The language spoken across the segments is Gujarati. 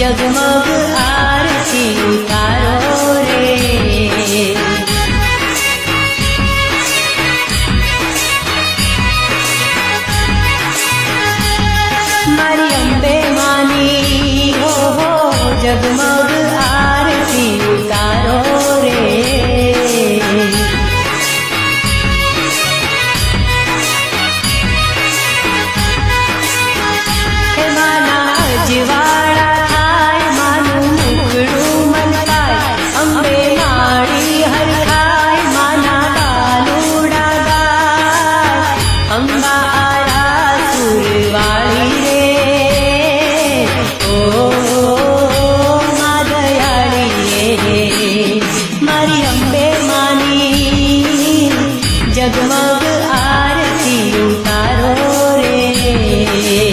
जगमग आरती उतारो रे मारी अंबे मानी हो जगमग आरती उतारो रे हे माना अजवाड़ा जगमग आरती उतारो रे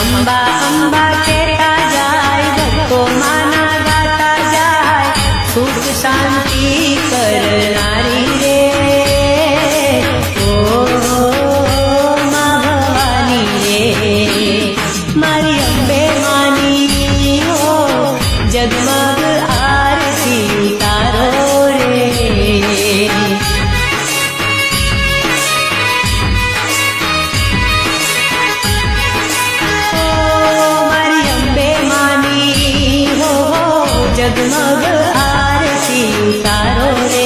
अंबा अंबा कहता जाए भक्तो माना गाता जाए सुख शांति करनारी रे ओ माँ भवानी रे मारी अंबे मानी हो जगमग आरती उतारो रे जगमग आरती उतारो रे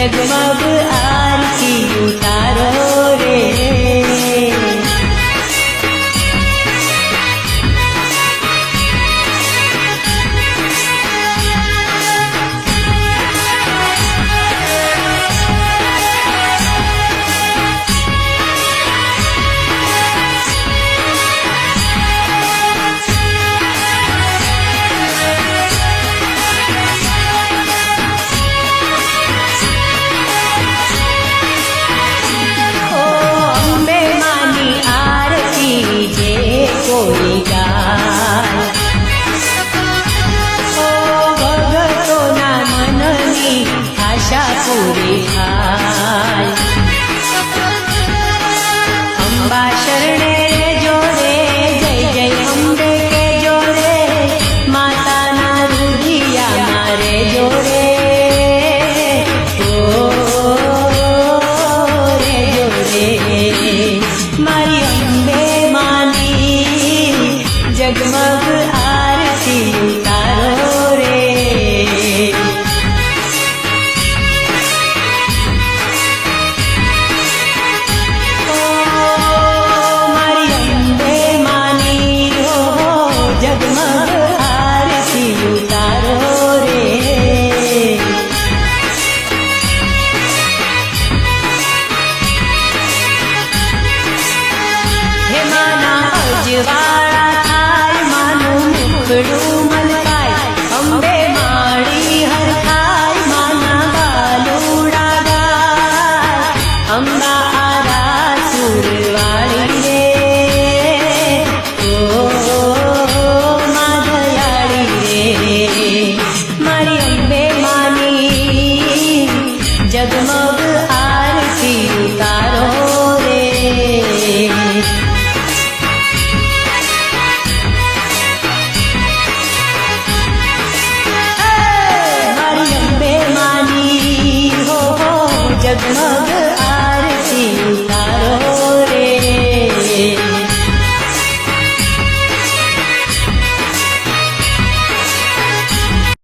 જગમગ આરતી ઉતારો રે. કોઈ ગાય ઓ ભગતોના મનની આશા પૂરી થાય. અંબા શરણે જોડે જય જય અંબે કે જોડે માતાના રૂધિયા મારે જોડે રે જોડે મારી અંબે જગમગ આરતી ઉતારો રે. ઓ મારી અંબે માની હો જગમગ આરતી ઉતારો રે. હે માના અજવાળા મુખડું મલકાય અંબે માળી હરખાય માના બાલુડા ગાય અંબા આરા સુરવાળી રે ઓ મા દયાળી રે. મારી અંબે માની જગમગ આરતી ઉતારો રે. જગમગ